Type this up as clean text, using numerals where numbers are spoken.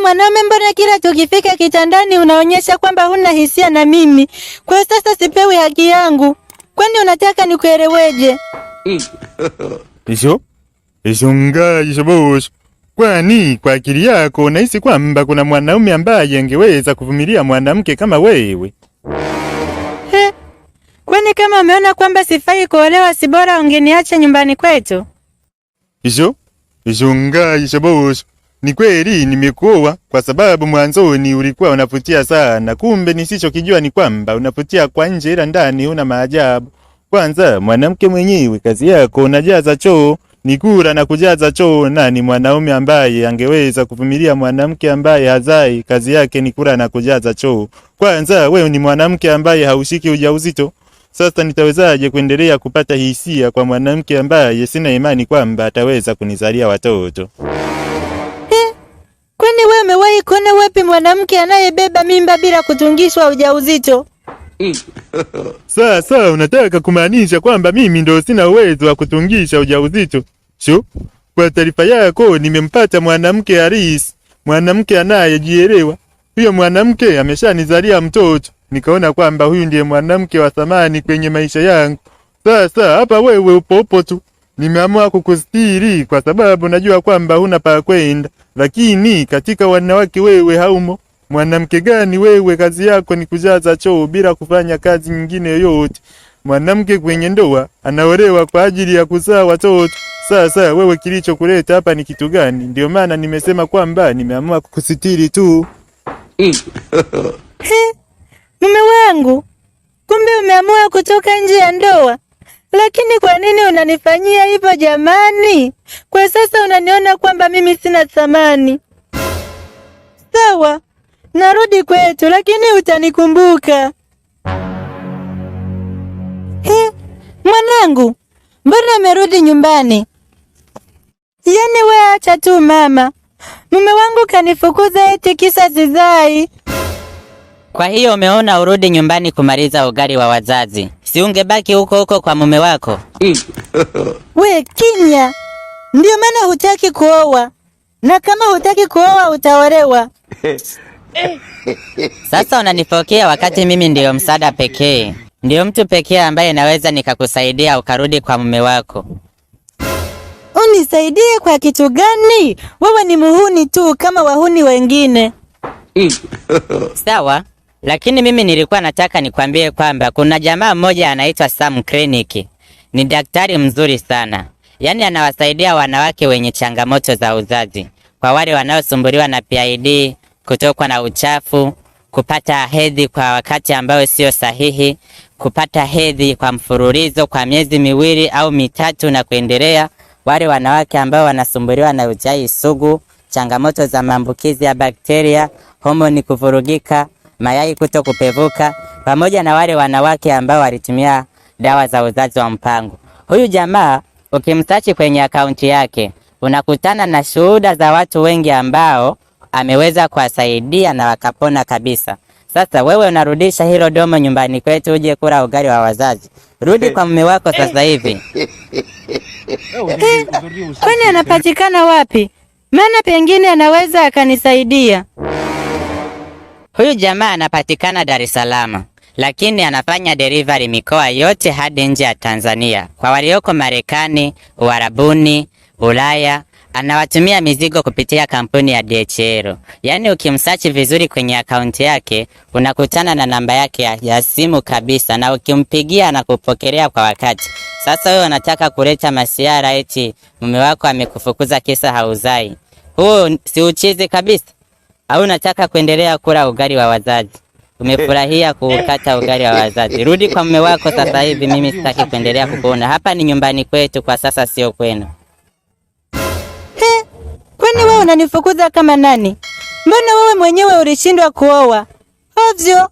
mwanaume, mbona kila tukifika kitandani unaonyesha kwamba huna hisia na mimi? Kwa sasa sipewi haki yangu. Kwani unataka nikueleweje? Isho boss. Kwani kwa akili yako unahisi kwamba kuna mwanaume ambaye angeweza kuvumilia mwanamke kama wewe? Kwani kama umeona kwamba sifai kuolewa, si bora ungeniacha nyumbani kwetu? Isho boss. Ni kweli nimekuoa kwa sababu mwanzoni ulikuwa unavutia sana. Kumbe nisichokijua ni kwamba unavutia kwa nje ila ndani una maajabu. Kwanza mwanamke mwenyewe kazi yako unajaza choo, ni kula na kujaza choo, na ni mwanaume ambaye angeweza kuvumilia mwanamke ambaye hazai kazi yake ni kula na kujaza choo. Kwanza wewe ni mwanamke ambaye haushiki ujauzito. Sasa nitawezaje kuendelea kupata hisia kwa mwanamke ambaye sina imani kwamba ataweza kunizalia watoto? Kwani wewe umewahi kuona wapi mwanamke anayebeba mimba bila kutungishwa ujauzito? Sasa unataka kumaanisha kwamba mimi ndo sina uwezo wa kutungisha ujauzito? Kwa taarifa yako nimempata mwanamke halisi, mwanamke anayejielewa. Huyo mwanamke ameshanizalia mtoto. Nikaona kwamba huyu ndiye mwanamke wa thamani kwenye maisha yangu. Sasa hapa wewe upo tu. Nimeamua kukustiri kwa sababu najua kwamba huna pa kwenda. Lakini katika wanawake wewe haumo. Mwanamke gani wewe kazi yako ni kujaza choo bila kufanya kazi nyingine yoyote? Mwanamke kwenye ndoa anaolewa kwa ajili ya kuzaa watoto. Sasa wewe kilichokuleta hapa ni kitu gani? Ndio maana nimesema kwamba nimeamua kukusitiri tu. Mume wangu, kumbe umeamua kutoka nje ya ndoa. Lakini kwa nini unanifanyia hivyo jamani? Kwa sasa unaniona kwamba mimi sina thamani. Sawa, narudi kwetu lakini utanikumbuka. Mwanangu, mbona umerudi nyumbani? Yaani wewe acha tu mama. Mume wangu kanifukuza eti kisa sizai. Kwa hiyo umeona urudi nyumbani kumaliza ugali wa wazazi. Si ungebaki huko kwa mume wako? We kinya. Ndio maana hutaki kuoa. Na kama hutaki kuoa utaolewa. Sasa unanipokea wakati mimi ndiyo msaada pekee. Ndiyo mtu pekee ambaye naweza nikakusaidia ukarudi kwa mume wako. Unisaidie kwa kitu gani? Wewe ni muhuni tu kama wahuni wengine. Sawa, lakini mimi nilikuwa nataka nikwambie kwamba kuna jamaa mmoja anaitwa Sam Clinic. Ni daktari mzuri sana. Yaani anawasaidia wanawake wenye changamoto za uzazi. Kwa wale wanaosumbuliwa na PID, kutokwa na uchafu, kupata hedhi kwa wakati ambao sio sahihi, kupata hedhi kwa mfululizo kwa miezi 2 au 3 na kuendelea, wale wanawake ambao wanasumbuliwa na UTI sugu, changamoto za maambukizi ya bakteria, homoni kuvurugika, mayai kutokupevuka, pamoja na wale wanawake ambao walitumia dawa za uzazi wa mpango. Huyu jamaa ukimsearch kwenye akaunti yake unakutana na shuhuda za watu wengi ambao ameweza kuwasaidia na wakapona kabisa. Sasa wewe unarudisha hilo domo nyumbani kwetu uje kula ugali wa wazazi. Rudi kwa mume wako sasa hivi. Kwani anapatikana wapi? Maana pengine anaweza akanisaidia. Huyu jamaa anapatikana Dar es Salaam, lakini anafanya delivery mikoa yote hadi nje ya Tanzania. Kwa walioko Marekani, Uarabuni, Ulaya, anawatumia mizigo kupitia kampuni ya DHL. Yaani ukimsearch vizuri kwenye akaunti yake, unakutana na namba yake ya simu kabisa, na ukimpigia anakupokelea kwa wakati. Sasa wewe unataka kuleta masiara eti mume wako amekufukuza kisa hauzai. Huo si uchizi kabisa? Au unataka kuendelea kula ugali wa wazazi? Umefurahia kukata ugali wa wazazi. Rudi kwa mume wako sasa hivi, mimi sitaki kuendelea kukuona. Hapa ni nyumbani kwetu kwa sasa, sio kwenu. Kwani wewe unanifukuza kama nani? Mbona wewe mwenyewe ulishindwa kuoa? Ovyo.